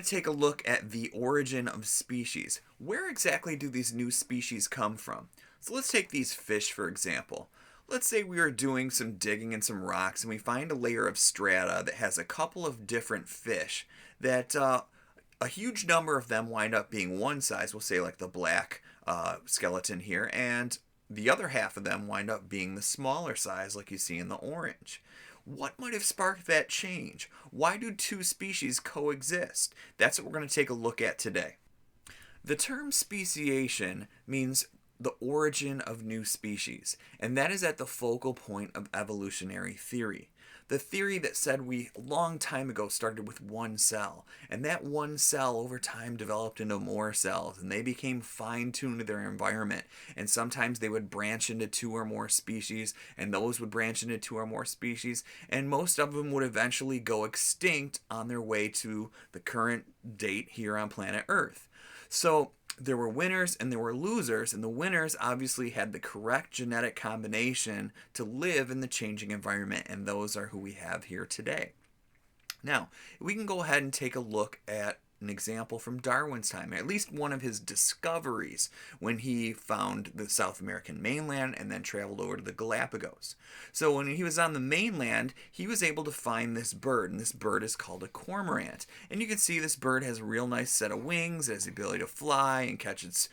to take a look at the origin of species. Where exactly do these new species come from? So let's take these fish for example. Let's say we are doing some digging in some rocks and we find a layer of strata that has a couple of different fish that a huge number of them wind up being one size, we'll say like the black skeleton here, and the other half of them wind up being the smaller size like you see in the orange. What might have sparked that change? Why do two species coexist? That's what we're going to take a look at today. The term speciation means the origin of new species, and that is at the focal point of evolutionary theory. The theory that said we a long time ago started with one cell, and that one cell over time developed into more cells, and they became fine-tuned to their environment, and sometimes they would branch into two or more species, and those would branch into two or more species, and most of them would eventually go extinct on their way to the current date here on planet Earth. So there were winners and there were losers, and the winners obviously had the correct genetic combination to live in the changing environment, and those are who we have here today. Now, we can go ahead and take a look at an example from Darwin's time, at least one of his discoveries when he found the South American mainland and then traveled over to the Galapagos. So when he was on the mainland, he was able to find this bird, and this bird is called a cormorant. And you can see this bird has a real nice set of wings, it has the ability to fly and catch its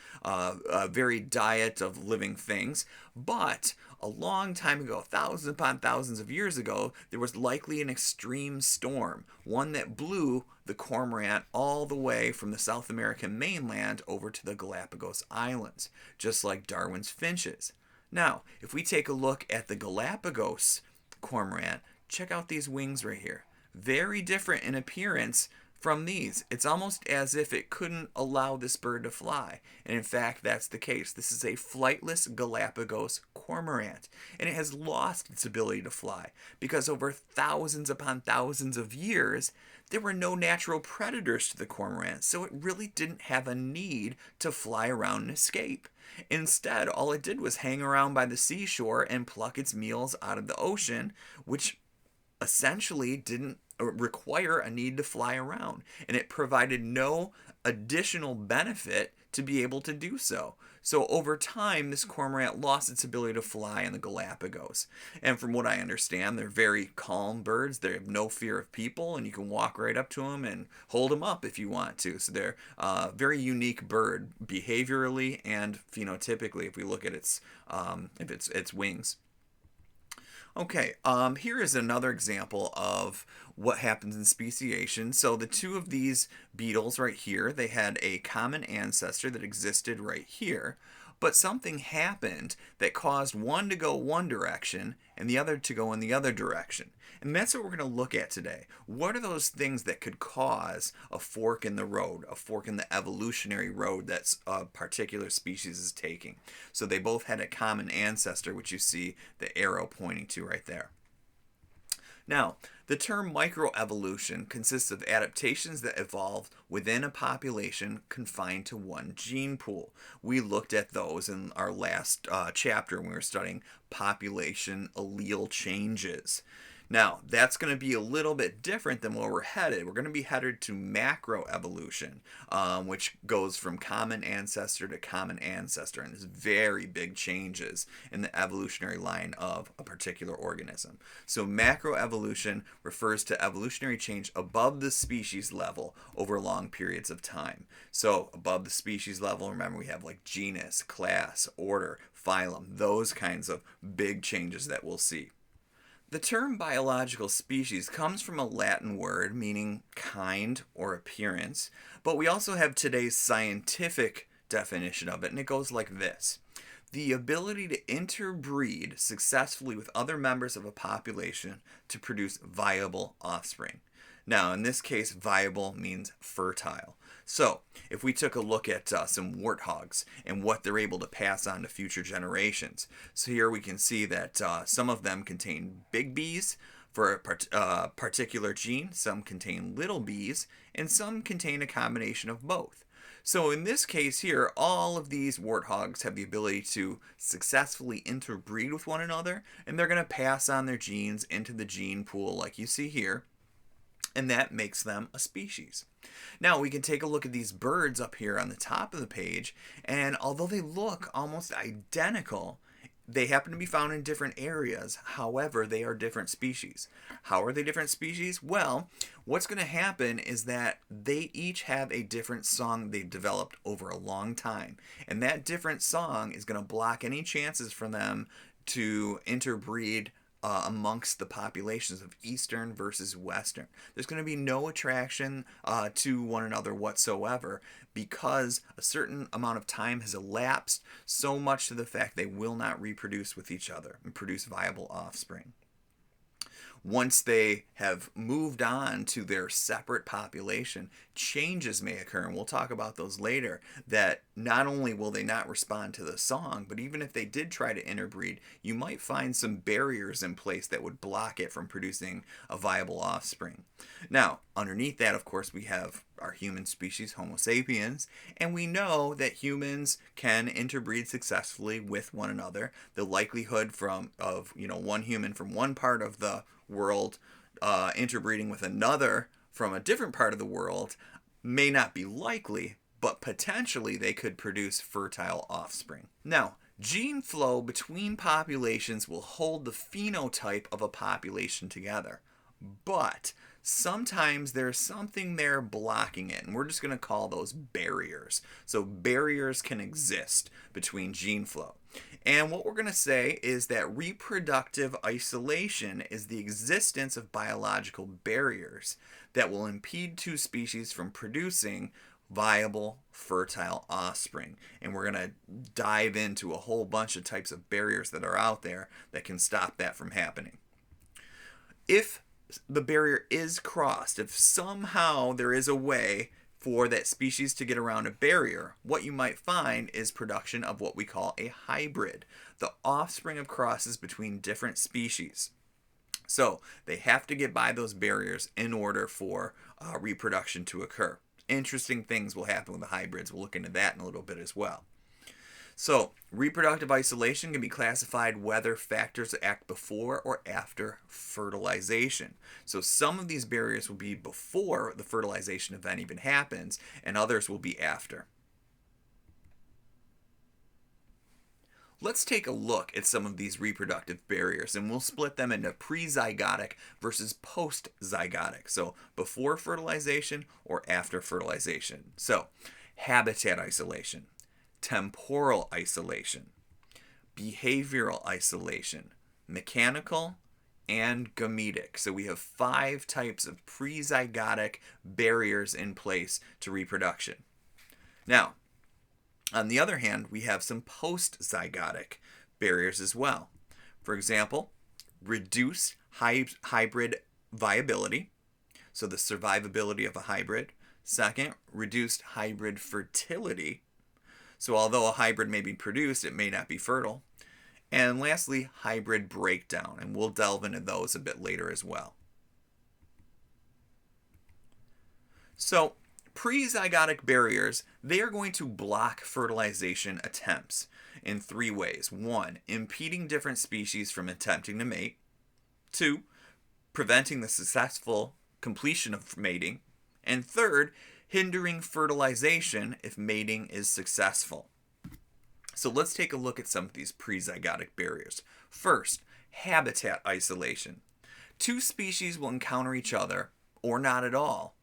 varied diet of living things. But a long time ago, thousands upon thousands of years ago, there was likely an extreme storm, one that blew the cormorant all the way from the South American mainland over to the Galapagos Islands, just like Darwin's finches. Now, if we take a look at the Galapagos cormorant, check out these wings right here. Very different in appearance from these. It's almost as if it couldn't allow this bird to fly. And in fact, that's the case. This is a flightless Galapagos cormorant. And it has lost its ability to fly because over thousands upon thousands of years, there were no natural predators to the cormorant. So it really didn't have a need to fly around and escape. Instead, all it did was hang around by the seashore and pluck its meals out of the ocean, which essentially didn't require a need to fly around, and it provided no additional benefit to be able to do so. So over time, this cormorant lost its ability to fly in the Galapagos. And from what I understand, they're very calm birds. They have no fear of people, and you can walk right up to them and hold them up if you want to. So they're a very unique bird behaviorally and phenotypically if we look at its wings. Okay, here is another example of what happens in speciation. So the two of these beetles right here, they had a common ancestor that existed right here, but something happened that caused one to go one direction and the other to go in the other direction. And that's what we're going to look at today. What are those things that could cause a fork in the road, a fork in the evolutionary road that a particular species is taking? So they both had a common ancestor, which you see the arrow pointing to right there. Now, the term microevolution consists of adaptations that evolve within a population confined to one gene pool. We looked at those in our last chapter when we were studying population allele changes. Now, that's going to be a little bit different than where we're headed. We're going to be headed to macroevolution, which goes from common ancestor to common ancestor, and there's very big changes in the evolutionary line of a particular organism. So macroevolution refers to evolutionary change above the species level over long periods of time. So above the species level, remember we have like genus, class, order, phylum, those kinds of big changes that we'll see. The term biological species comes from a Latin word meaning kind or appearance, but we also have today's scientific definition of it, and it goes like this. The ability to interbreed successfully with other members of a population to produce viable offspring. Now, in this case, viable means fertile. So, if we took a look at some warthogs and what they're able to pass on to future generations. So here we can see that some of them contain big bees for a particular gene, some contain little bees, and some contain a combination of both. So in this case here, all of these warthogs have the ability to successfully interbreed with one another, and they're going to pass on their genes into the gene pool like you see here. and that makes them a species. Now we can take a look at these birds up here on the top of the page, and although they look almost identical, they happen to be found in different areas. However, they are different species. How are they different species? Well, what's going to happen is that they each have a different song they've developed over a long time. And that different song is going to block any chances for them to interbreed amongst the populations of Eastern versus Western. There's going to be no attraction to one another whatsoever because a certain amount of time has elapsed, so much to the fact they will not reproduce with each other and produce viable offspring. Once they have moved on to their separate population, changes may occur, and we'll talk about those later, that not only will they not respond to the song, but even if they did try to interbreed, you might find some barriers in place that would block it from producing a viable offspring. Now, underneath that, of course, we have our human species, Homo sapiens, and we know that humans can interbreed successfully with one another. The likelihood of one human from one part of the world interbreeding with another from a different part of the world may not be likely, but potentially they could produce fertile offspring. Now, gene flow between populations will hold the phenotype of a population together, but sometimes there's something there blocking it, and we're just going to call those barriers. So barriers can exist between gene flow. And what we're going to say is that reproductive isolation is the existence of biological barriers that will impede two species from producing viable, fertile offspring. And we're going to dive into a whole bunch of types of barriers that are out there that can stop that from happening. If the barrier is crossed, if somehow there is a way for that species to get around a barrier, what you might find is production of what we call a hybrid, the offspring of crosses between different species. So they have to get by those barriers in order for reproduction to occur. Interesting things will happen with the hybrids. We'll look into that in a little bit as well. So, reproductive isolation can be classified whether factors act before or after fertilization. So, some of these barriers will be before the fertilization event even happens, and others will be after. Let's take a look at some of these reproductive barriers, and we'll split them into prezygotic versus postzygotic. So, before fertilization or after fertilization. So, habitat isolation, temporal isolation, behavioral isolation, mechanical, and gametic. So we have 5 types of prezygotic barriers in place to reproduction. Now, on the other hand, we have some postzygotic barriers as well. For example, reduced hybrid viability, so the survivability of a hybrid. Second, reduced hybrid fertility. So although a hybrid may be produced, it may not be fertile. And lastly, hybrid breakdown, and we'll delve into those a bit later as well. So prezygotic barriers, they are going to block fertilization attempts in 3 ways. 1, impeding different species from attempting to mate. 2, preventing the successful completion of mating. And 3rd, hindering fertilization if mating is successful. So let's take a look at some of these prezygotic barriers. First, habitat isolation. 2 species will encounter each other, or not at all,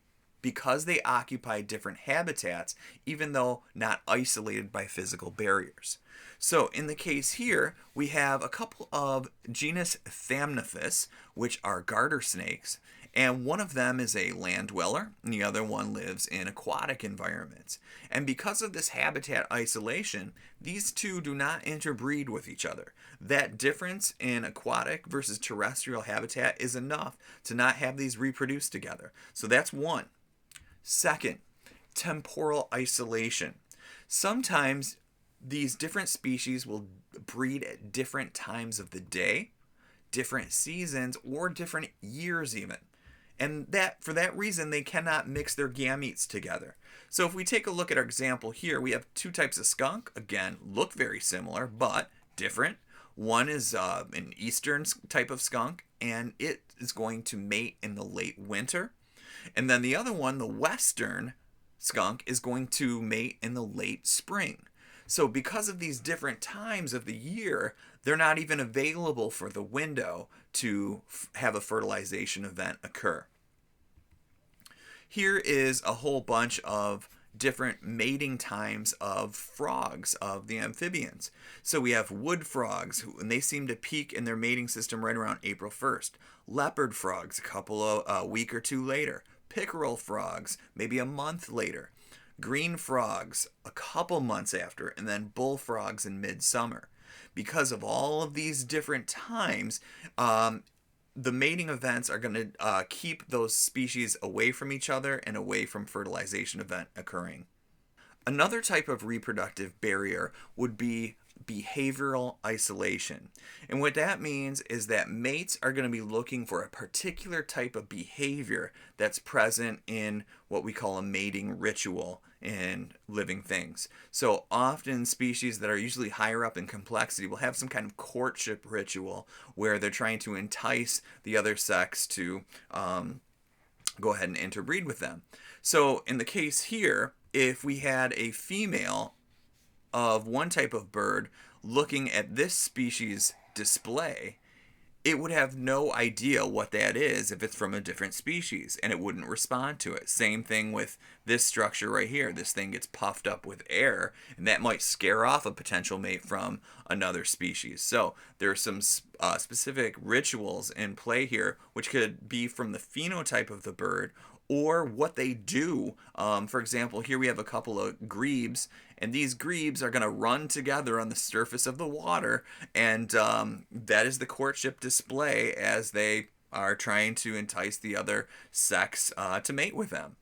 because they occupy different habitats, even though not isolated by physical barriers. So in the case here, we have a couple of genus Thamnophis, which are garter snakes, and one of them is a land dweller, and the other one lives in aquatic environments. And because of this habitat isolation, these two do not interbreed with each other. That difference in aquatic versus terrestrial habitat is enough to not have these reproduce together. So that's one. Second, temporal isolation. Sometimes these different species will breed at different times of the day, different seasons, or different years even. And for that reason, they cannot mix their gametes together. So if we take a look at our example here, we have 2 types of skunk. Again, look very similar, but different. One is an eastern type of skunk, and it is going to mate in the late winter. And then the other one, the western skunk, is going to mate in the late spring. So because of these different times of the year, they're not even available for the window to have a fertilization event occur. Here is a whole bunch of different mating times of frogs, of the amphibians. So we have wood frogs, and they seem to peak in their mating system right around April 1st. Leopard frogs, a week or two later. Pickerel frogs, maybe a month later. Green frogs, a couple months after, and then bullfrogs in midsummer. Because of all of these different times, the mating events are going to keep those species away from each other and away from fertilization event occurring. Another type of reproductive barrier would be behavioral isolation. And what that means is that mates are going to be looking for a particular type of behavior that's present in what we call a mating ritual in living things. So often species that are usually higher up in complexity will have some kind of courtship ritual where they're trying to entice the other sex to go ahead and interbreed with them. So in the case here, if we had a female of one type of bird looking at this species display, it would have no idea what that is if it's from a different species, and it wouldn't respond to it. Same thing with this structure right here. This thing gets puffed up with air, and that might scare off a potential mate from another species. So there are some specific rituals in play here, which could be from the phenotype of the bird or what they do. For example, here we have a couple of grebes, and these grebes are going to run together on the surface of the water, and that is the courtship display as they are trying to entice the other sex to mate with them.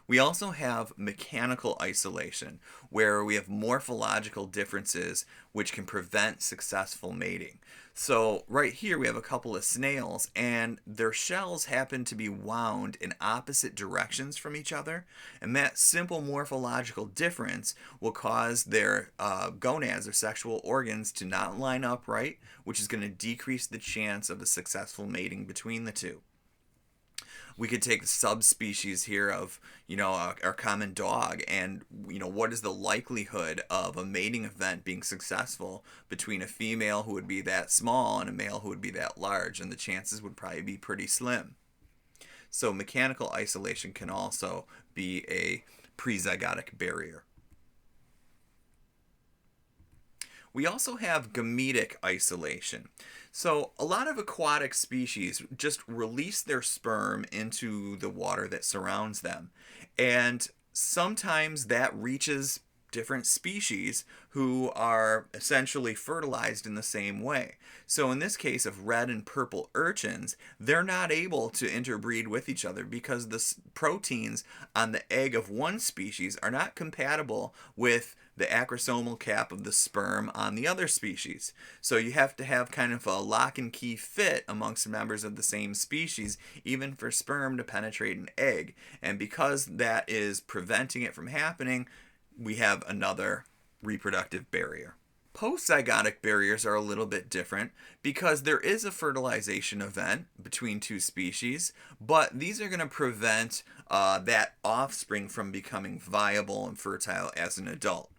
We also have mechanical isolation, where we have morphological differences which can prevent successful mating. So right here we have a couple of snails, and their shells happen to be wound in opposite directions from each other, and that simple morphological difference will cause their gonads or sexual organs to not line up right, which is going to decrease the chance of a successful mating between the two. We could take the subspecies here of, our common dog, and, what is the likelihood of a mating event being successful between a female who would be that small and a male who would be that large, and the chances would probably be pretty slim. So mechanical isolation can also be a prezygotic barrier. We also have gametic isolation. So a lot of aquatic species just release their sperm into the water that surrounds them. And sometimes that reaches different species who are essentially fertilized in the same way. So in this case of red and purple urchins, they're not able to interbreed with each other because the proteins on the egg of one species are not compatible with the acrosomal cap of the sperm on the other species. So you have to have kind of a lock and key fit amongst members of the same species, even for sperm to penetrate an egg. And because that is preventing it from happening, we have another reproductive barrier. Postzygotic barriers are a little bit different because there is a fertilization event between two species, but these are going to prevent that offspring from becoming viable and fertile as an adult.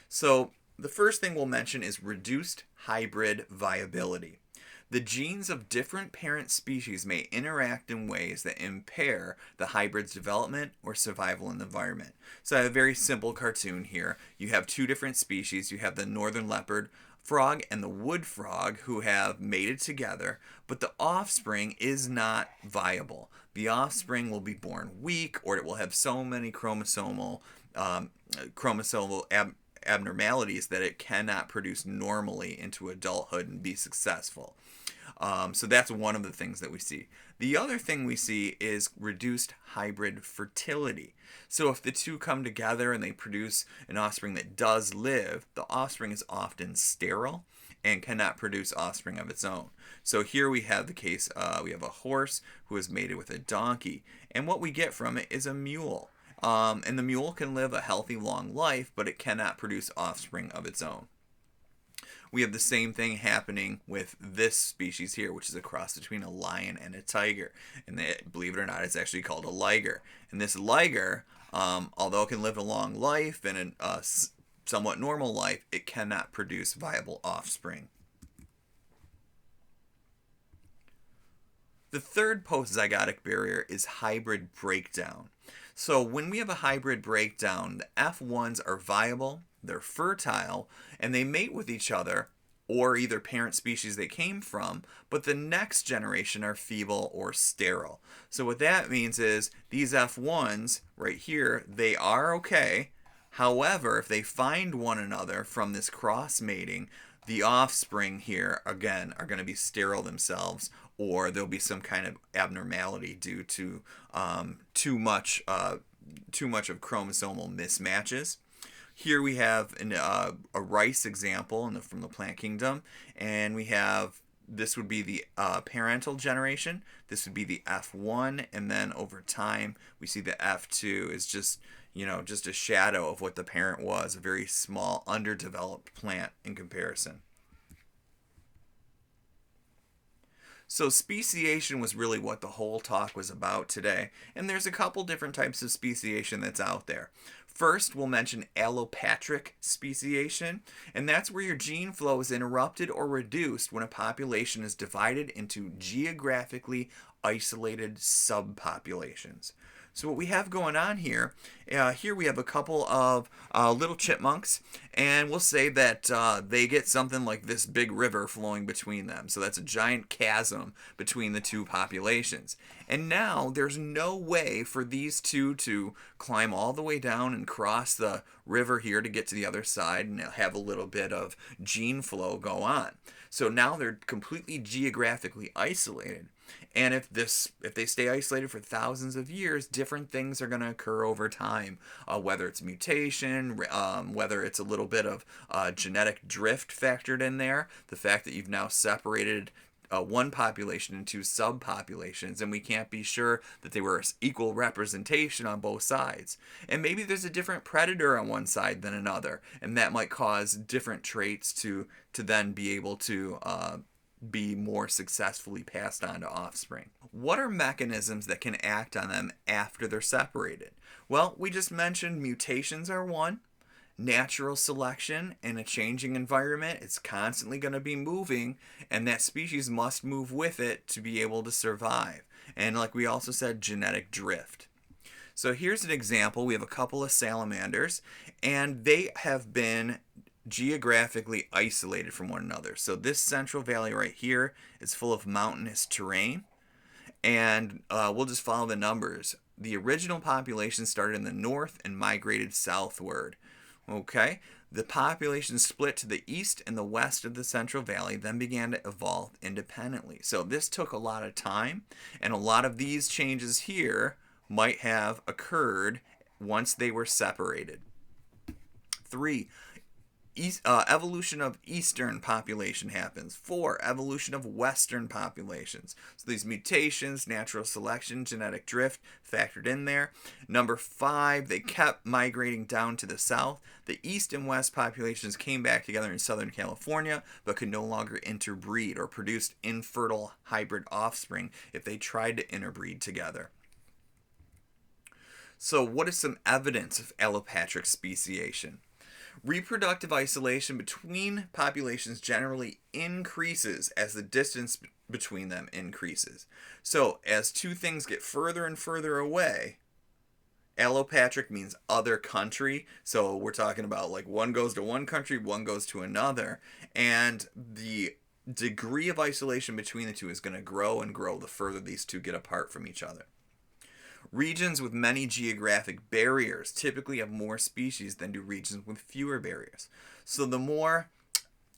So the first thing we'll mention is reduced hybrid viability. The genes of different parent species may interact in ways that impair the hybrid's development or survival in the environment. So I have a very simple cartoon here. You have two different species. You have the northern leopard frog and the wood frog who have mated together, but the offspring is not viable. The offspring will be born weak, or it will have so many chromosomal abnormalities that it cannot produce normally into adulthood and be successful. So that's one of the things that we see. The other thing we see is reduced hybrid fertility. So if the two come together and they produce an offspring that does live, the offspring is often sterile and cannot produce offspring of its own. So here we have the case, we have a horse who is mated with a donkey, and what we get from it is a mule. And the mule can live a healthy long life, but it cannot produce offspring of its own. we have the same thing happening with this species here, which is a cross between a lion and a tiger. And believe it or not, it's actually called a liger. And this liger, although it can live a long life and a somewhat normal life, it cannot produce viable offspring. The third postzygotic barrier is hybrid breakdown. So when we have a hybrid breakdown, the F1s are viable, they're fertile, and they mate with each other or either parent species they came from, but the next generation are feeble or sterile. So what that means is these F1s right here, they are okay. However, if they find one another from this cross mating, the offspring here, again, are going to be sterile themselves, or there'll be some kind of abnormality due to too much of chromosomal mismatches. Here we have a rice example from the plant kingdom, and we have, this would be the parental generation, this would be the F1, and then over time we see the F2 is just a shadow of what the parent was, a very small, underdeveloped plant in comparison. So speciation was really what the whole talk was about today, and there's a couple different types of speciation that's out there. First, we'll mention allopatric speciation, and that's where your gene flow is interrupted or reduced when a population is divided into geographically isolated subpopulations. So what we have going on here, here we have a couple of little chipmunks, and we'll say that they get something like this big river flowing between them. So that's a giant chasm between the two populations. And now there's no way for these two to climb all the way down and cross the river here to get to the other side and have a little bit of gene flow go on. So now they're completely geographically isolated. And if they stay isolated for thousands of years, different things are going to occur over time. Whether it's mutation, whether it's a little bit of genetic drift factored in there, the fact that you've now separated one population into subpopulations, and we can't be sure that they were equal representation on both sides. And maybe there's a different predator on one side than another, and that might cause different traits to then be able to be more successfully passed on to offspring. What are mechanisms that can act on them after they're separated? Well, we just mentioned mutations are one. Natural selection in a changing environment, it's constantly going to be moving, and that species must move with it to be able to survive. And like we also said, genetic drift. So here's an example. We have a couple of salamanders, and they have been geographically isolated from one another. So this Central Valley right here is full of mountainous terrain, and we'll just follow the numbers. The original population started in the north and migrated southward. Okay, the population split to the east and the west of the Central Valley, then began to evolve independently. So this took a lot of time, and a lot of these changes here might have occurred once they were separated. 3. Evolution of eastern population happens. 4. Evolution of western populations. So these mutations, natural selection, genetic drift factored in there. Number 5, they kept migrating down to the south. The east and west populations came back together in Southern California, but could no longer interbreed or produced infertile hybrid offspring if they tried to interbreed together. So what is some evidence of allopatric speciation? Reproductive isolation between populations generally increases as the distance between them increases. So as two things get further and further away, allopatric means other country. So we're talking about like one goes to one country, one goes to another. And the degree of isolation between the two is going to grow and grow the further these two get apart from each other. Regions with many geographic barriers typically have more species than do regions with fewer barriers. So the more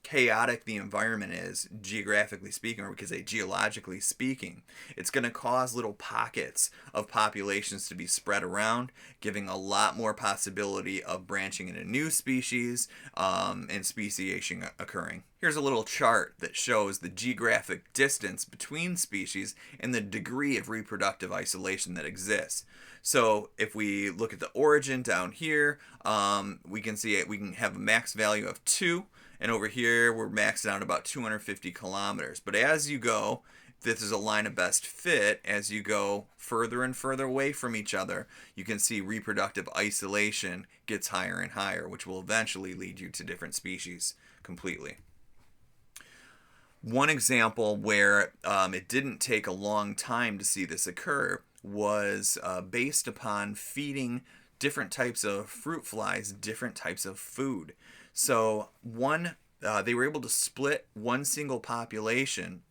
chaotic the environment is, geographically speaking, or we could say geologically speaking, it's going to cause little pockets of populations to be spread around, giving a lot more possibility of branching into new species and speciation occurring. Here's a little chart that shows the geographic distance between species and the degree of reproductive isolation that exists. So if we look at the origin down here, we can see we can have a max value of 2. And over here, we're maxed out about 250 kilometers. But as you go, this is a line of best fit. As you go further and further away from each other, you can see reproductive isolation gets higher and higher, which will eventually lead you to different species completely. One example where it didn't take a long time to see this occur was based upon feeding different types of fruit flies different types of food. So they were able to split one single population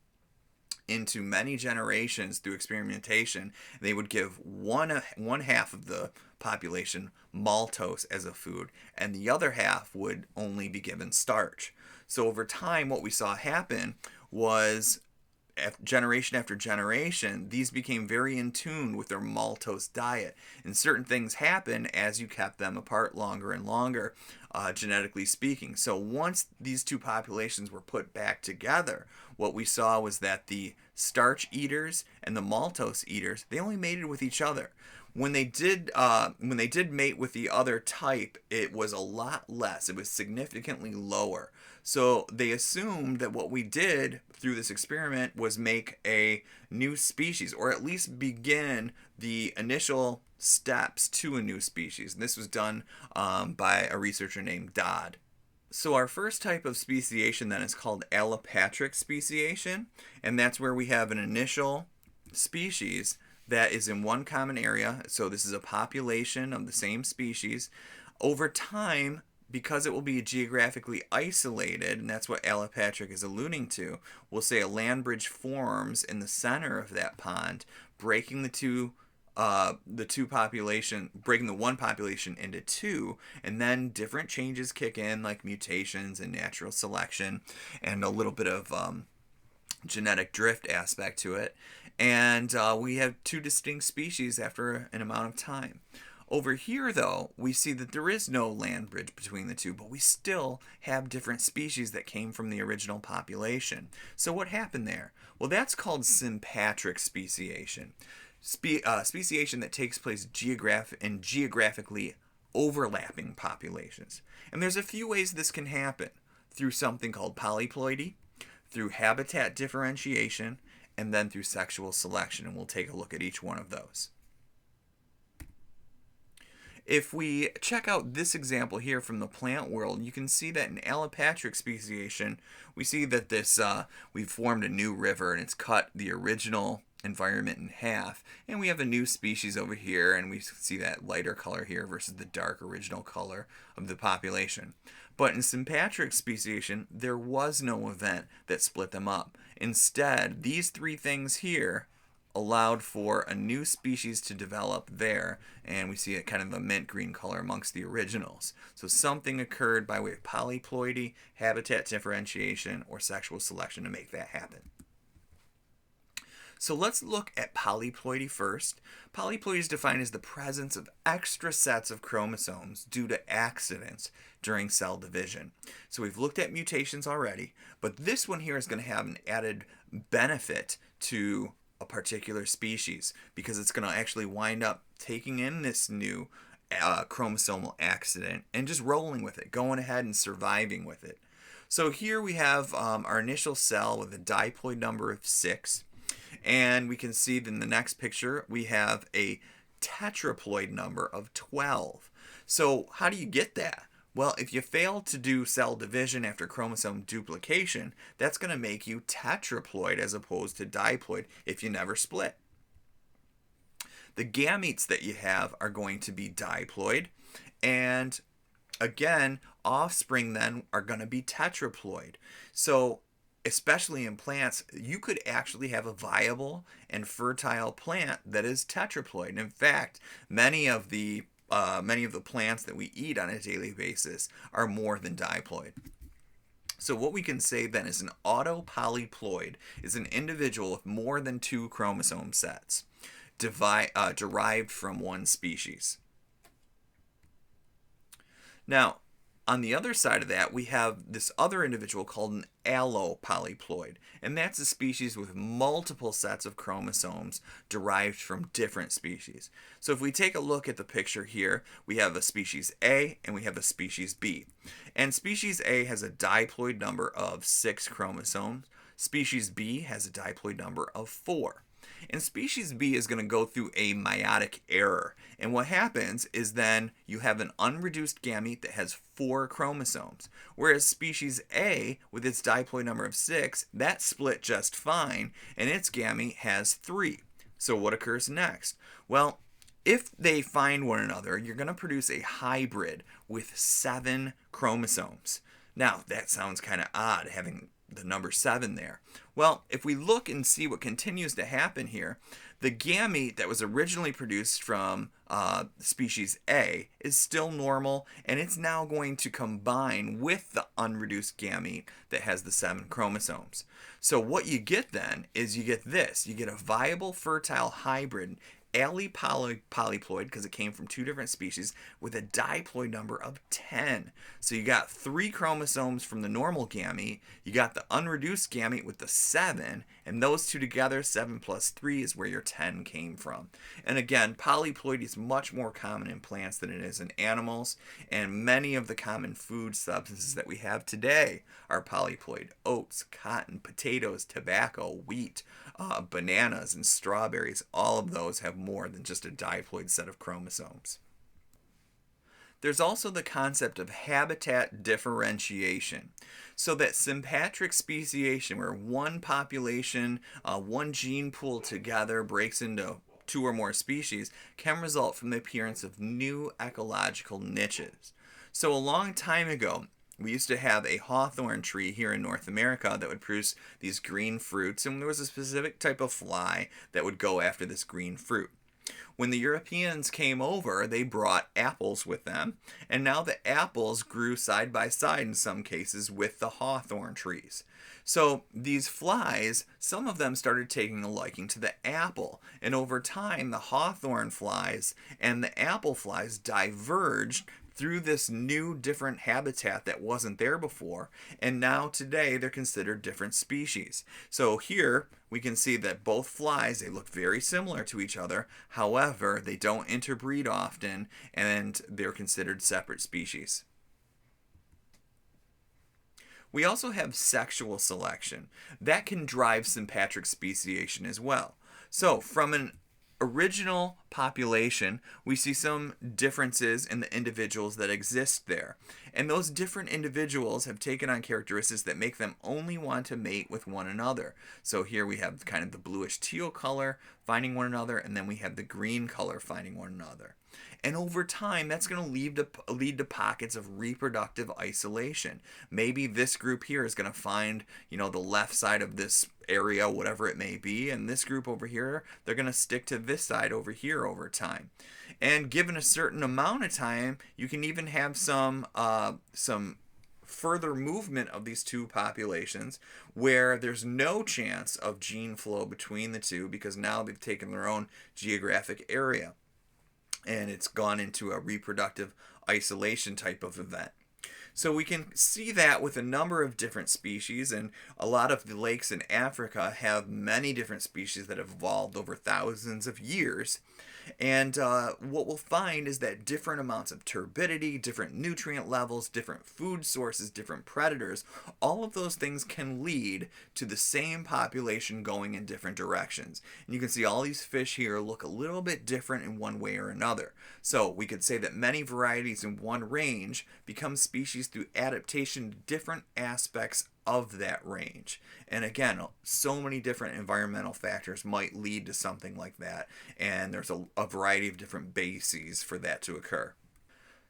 into many generations through experimentation. They would give one half of the population maltose as a food, and the other half would only be given starch. So over time, what we saw happen was generation after generation, these became very in tune with their maltose diet. And certain things happen as you kept them apart longer and longer, genetically speaking. So once these two populations were put back together, what we saw was that the starch eaters and the maltose eaters, they only mated with each other. When they did mate with the other type, it was a lot less. It was significantly lower. So they assumed that what we did through this experiment was make a new species, or at least begin the initial steps to a new species. And this was done by a researcher named Dodd. So our first type of speciation then is called allopatric speciation, and that's where we have an initial species that is in one common area. So this is a population of the same species. Over time, because it will be geographically isolated, and that's what allopatric is alluding to, we'll say a land bridge forms in the center of that pond, breaking the one population into two, and then different changes kick in, like mutations and natural selection, and a little bit of genetic drift aspect to it. And we have two distinct species after an amount of time. Over here, though, we see that there is no land bridge between the two, but we still have different species that came from the original population. So what happened there? Well, that's called sympatric speciation. Speciation that takes place in geographically overlapping populations. And there's a few ways this can happen. Through something called polyploidy, through habitat differentiation, and then through sexual selection. And we'll take a look at each one of those. If we check out this example here from the plant world, you can see that in allopatric speciation, we see that we've formed a new river, and it's cut the original environment in half, and we have a new species over here, and we see that lighter color here versus the dark original color of the population. But in sympatric speciation, there was no event that split them up. Instead, these three things here allowed for a new species to develop there, and we see it kind of a mint green color amongst the originals. So something occurred by way of polyploidy, habitat differentiation, or sexual selection to make that happen. So let's look at polyploidy first. Polyploidy is defined as the presence of extra sets of chromosomes due to accidents during cell division. So we've looked at mutations already, but this one here is going to have an added benefit to a particular species, because it's going to actually wind up taking in this new chromosomal accident and just rolling with it, going ahead and surviving with it. So here we have our initial cell with a diploid number of 6, and we can see that in the next picture we have a tetraploid number of 12. So how do you get that? Well, if you fail to do cell division after chromosome duplication, that's going to make you tetraploid as opposed to diploid if you never split. The gametes that you have are going to be diploid, and again, offspring then are going to be tetraploid. So especially in plants, you could actually have a viable and fertile plant that is tetraploid. In fact, many of the plants that we eat on a daily basis are more than diploid. So what we can say then is an autopolyploid is an individual with more than 2 chromosome sets derived from one species. Now, On the other side of that, we have this other individual called an allopolyploid, and that's a species with multiple sets of chromosomes derived from different species. So if we take a look at the picture here, we have a species A and we have a species B. And species A has a diploid number of 6 chromosomes. Species B has a diploid number of 4. And species B is going to go through a meiotic error. And what happens is then you have an unreduced gamete that has 4 chromosomes. Whereas species A, with its diploid number of 6, that split just fine, and its gamete has 3. So what occurs next? Well, if they find one another, you're going to produce a hybrid with 7 chromosomes. Now, that sounds kind of odd, having the number 7 there. Well, if we look and see what continues to happen here, the gamete that was originally produced from species A is still normal, and it's now going to combine with the unreduced gamete that has the 7 chromosomes. So what you get then is you get this. You get a viable fertile hybrid allopolyploid, because it came from 2 different species, with a diploid number of 10. So you got 3 chromosomes from the normal gamete, you got the unreduced gamete with the 7, and those two together, 7 plus 3, is where your 10 came from. And again, polyploidy is much more common in plants than it is in animals, and many of the common food substances that we have today are polyploid. Oats, cotton, potatoes, tobacco, wheat, bananas, and strawberries. All of those have more than just a diploid set of chromosomes. There's also the concept of habitat differentiation. So that sympatric speciation, where one population, one gene pool together breaks into 2 or more species, can result from the appearance of new ecological niches. So a long time ago, we used to have a hawthorn tree here in North America that would produce these green fruits, and there was a specific type of fly that would go after this green fruit. When the Europeans came over, they brought apples with them, and now the apples grew side by side in some cases with the hawthorn trees. So these flies, some of them started taking a liking to the apple, and over time the hawthorn flies and the apple flies diverged through this new different habitat that wasn't there before, and now today they're considered different species. So here we can see that both flies, they look very similar to each other, however they don't interbreed often, and they're considered separate species. We also have sexual selection. That can drive sympatric speciation as well. So from an original population, we see some differences in the individuals that exist there. And those different individuals have taken on characteristics that make them only want to mate with one another. So here we have kind of the bluish teal color finding one another, and then we have the green color finding one another. And over time, that's going to lead to pockets of reproductive isolation. Maybe this group here is going to find, the left side of this area, whatever it may be, and this group over here, they're going to stick to this side over here over time. And given a certain amount of time, you can even have some further movement of these two populations where there's no chance of gene flow between the two, because now they've taken their own geographic area, and it's gone into a reproductive isolation type of event. So we can see that with a number of different species, and a lot of the lakes in Africa have many different species that have evolved over thousands of years. And what we'll find is that different amounts of turbidity, different nutrient levels, different food sources, different predators, all of those things can lead to the same population going in different directions. And you can see all these fish here look a little bit different in one way or another. So we could say that many varieties in one range become species through adaptation to different aspects of that range. And again, so many different environmental factors might lead to something like that, and there's a variety of different bases for that to occur.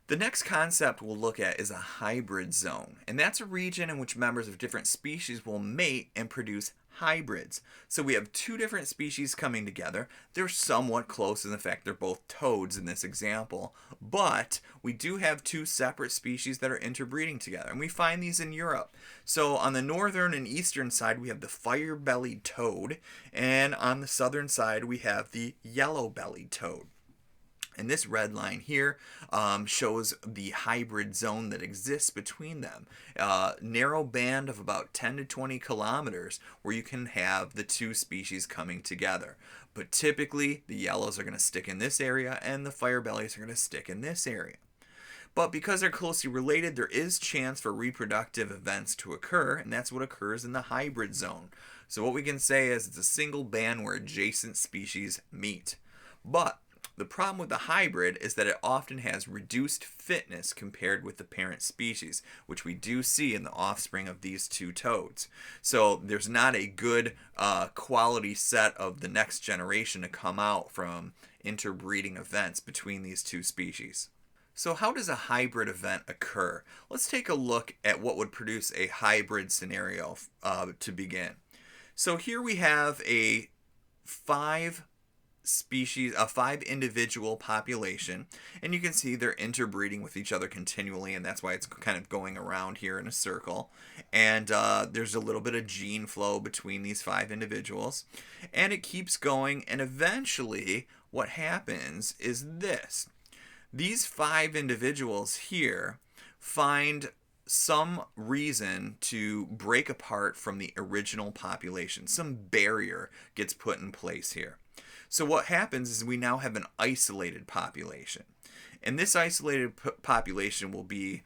The next concept we'll look at is a hybrid zone, and that's a region in which members of different species will mate and produce hybrids. So we have 2 different species coming together. They're somewhat close in the fact they're both toads in this example, but we do have 2 separate species that are interbreeding together, and we find these in Europe. So on the northern and eastern side we have the fire-bellied toad, and on the southern side we have the yellow-bellied toad. And this red line here shows the hybrid zone that exists between them. Narrow band of about 10 to 20 kilometers where you can have the two species coming together. But typically, the yellows are going to stick in this area and the fire bellies are going to stick in this area. But because they're closely related, there is chance for reproductive events to occur, and that's what occurs in the hybrid zone. So what we can say is it's a single band where adjacent species meet. But the problem with the hybrid is that it often has reduced fitness compared with the parent species, which we do see in the offspring of these two toads. So there's not a good quality set of the next generation to come out from interbreeding events between these two species. So how does a hybrid event occur? Let's take a look at what would produce a hybrid scenario to begin. So here we have a five individual population, and you can see they're interbreeding with each other continually, and that's why it's kind of going around here in a circle. And there's a little bit of gene flow between these 5 individuals, and it keeps going, and eventually what happens is this. These 5 individuals here find some reason to break apart from the original population. Some barrier gets put in place here. So what happens is we now have an isolated population. And this isolated population will be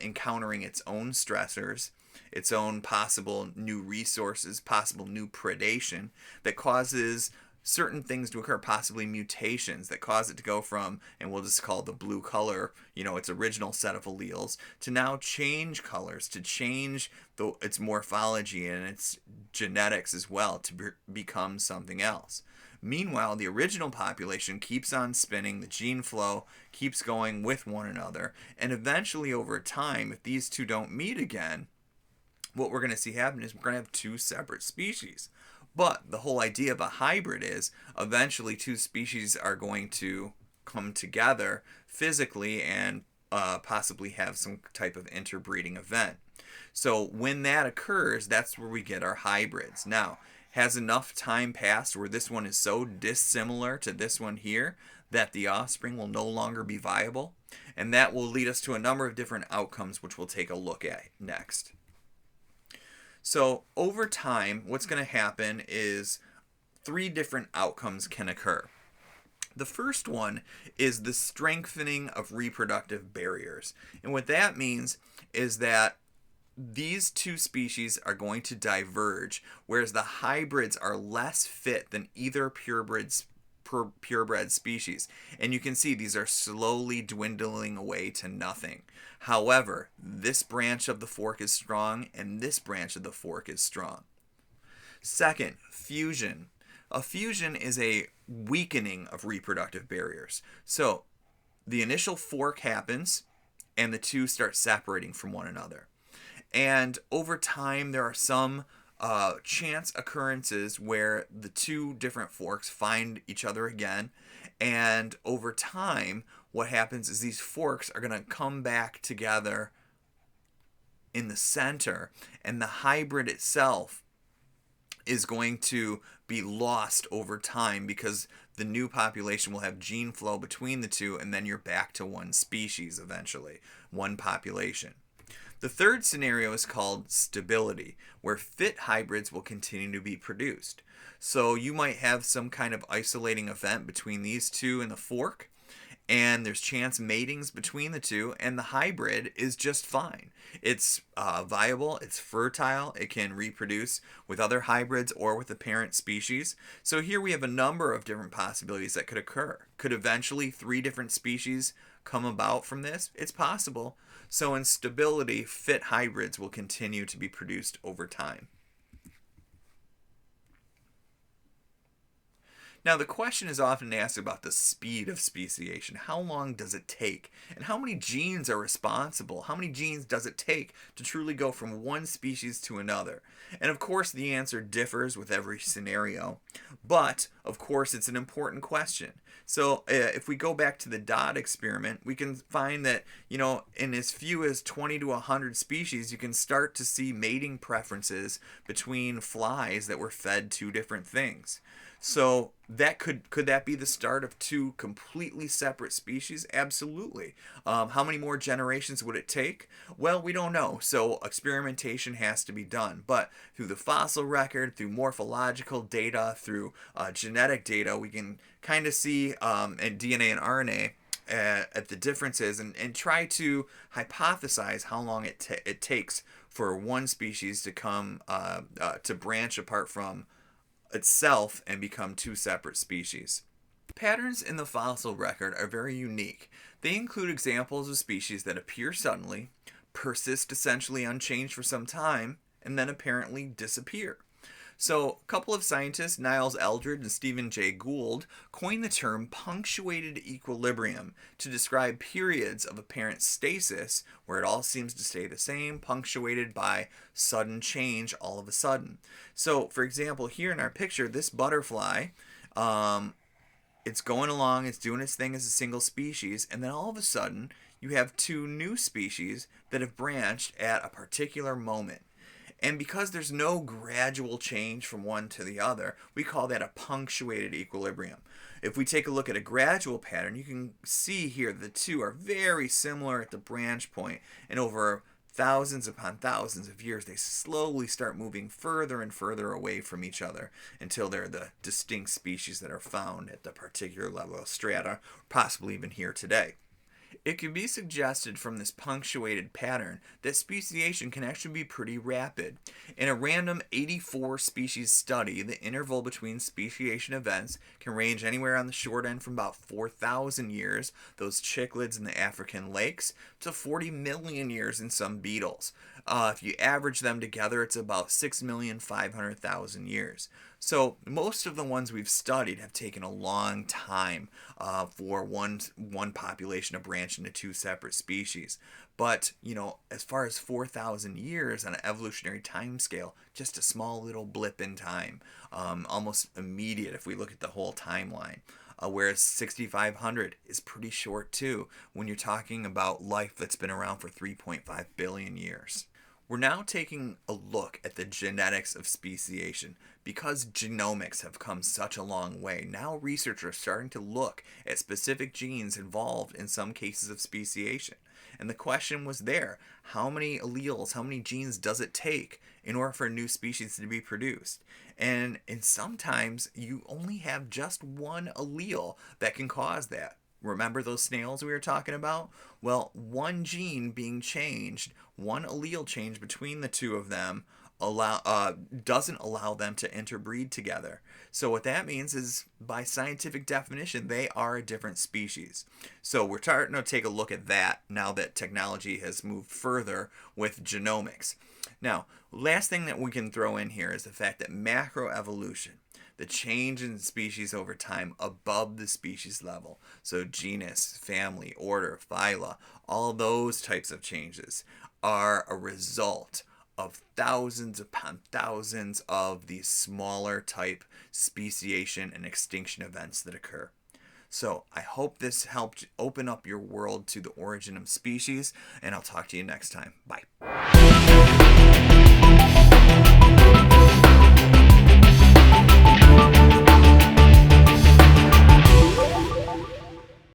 encountering its own stressors, its own possible new resources, possible new predation that causes certain things to occur, possibly mutations that cause it to go from, and we'll just call the blue color, its original set of alleles, to now change colors, to change its morphology and its genetics as well, to become something else. Meanwhile, the original population keeps on spinning, the gene flow keeps going with one another, and eventually over time, if these two don't meet again, what we're going to see happen is we're going to have 2 separate species. But the whole idea of a hybrid is eventually 2 species are going to come together physically and possibly have some type of interbreeding event. So when that occurs, that's where we get our hybrids. Now, has enough time passed where this one is so dissimilar to this one here that the offspring will no longer be viable? And that will lead us to a number of different outcomes, which we'll take a look at next. So over time, what's going to happen is 3 different outcomes can occur. The first one is the strengthening of reproductive barriers. And what that means is that these 2 species are going to diverge, whereas the hybrids are less fit than either purebred species. And you can see these are slowly dwindling away to nothing. However, this branch of the fork is strong, and this branch of the fork is strong. Second, fusion. A fusion is a weakening of reproductive barriers. So the initial fork happens, and the 2 start separating from one another. And over time, there are some chance occurrences where the 2 different forks find each other again. And over time, what happens is these forks are going to come back together in the center, and the hybrid itself is going to be lost over time because the new population will have gene flow between the 2, and then you're back to one species eventually, one population. The third scenario is called stability, where fit hybrids will continue to be produced. So you might have some kind of isolating event between these 2 and the fork, and there's chance matings between the 2, and the hybrid is just fine. It's viable, it's fertile, it can reproduce with other hybrids or with the parent species. So here we have a number of different possibilities that could occur. Could eventually 3 different species come about from this? It's possible. So in stability, fit hybrids will continue to be produced over time. Now, the question is often asked about the speed of speciation. How long does it take? And how many genes are responsible? How many genes does it take to truly go from one species to another? And of course, the answer differs with every scenario. But Of course, it's an important question. So, if we go back to the dot experiment, we can find that, in as few as 20 to 100 species, you can start to see mating preferences between flies that were fed two different things. So that could that be the start of two completely separate species? Absolutely. How many more generations would it take? Well, we don't know. So experimentation has to be done. But through the fossil record, through morphological data, through genetic data, we can kind of see in DNA and RNA at the differences and try to hypothesize how long it takes for one species to come to branch apart from itself and become two separate species. Patterns in the fossil record are very unique. They include examples of species that appear suddenly, persist essentially unchanged for some time, and then apparently disappear. So, a couple of scientists, Niles Eldred and Stephen Jay Gould, coined the term punctuated equilibrium to describe periods of apparent stasis where it all seems to stay the same, punctuated by sudden change all of a sudden. So, for example, here in our picture, this butterfly, it's going along, it's doing its thing as a single species, and then all of a sudden, you have two new species that have branched at a particular moment. And because there's no gradual change from one to the other, we call that a punctuated equilibrium. If we take a look at a gradual pattern, you can see here the two are very similar at the branch point, and over thousands upon thousands of years, they slowly start moving further and further away from each other until they're the distinct species that are found at the particular level of strata, possibly even here today. It can be suggested from this punctuated pattern that speciation can actually be pretty rapid. In a random 84 species study, the interval between speciation events can range anywhere on the short end from about 4,000 years, those cichlids in the African lakes, to 40 million years in some beetles. If you average them together, it's about 6,500,000 years. So most of the ones we've studied have taken a long time for one population to branch into two separate species. But, as far as 4,000 years on an evolutionary time scale, just a small little blip in time, almost immediate if we look at the whole timeline. Whereas 6,500 is pretty short too when you're talking about life that's been around for 3.5 billion years. We're now taking a look at the genetics of speciation. Because genomics have come such a long way, now researchers are starting to look at specific genes involved in some cases of speciation. And the question was there, how many alleles, how many genes does it take in order for a new species to be produced? And sometimes you only have just one allele that can cause that. Remember those snails we were talking about? Well, one gene being changed, one allele change between the two of them doesn't allow them to interbreed together. So what that means is, by scientific definition, they are a different species. So we're starting to take a look at that now that technology has moved further with genomics. Now, last thing that we can throw in here is the fact that macroevolution, the change in species over time above the species level, so genus, family, order, phyla, all those types of changes are a result of thousands upon thousands of these smaller type speciation and extinction events that occur. So I hope this helped open up your world to the origin of species, and I'll talk to you next time. Bye.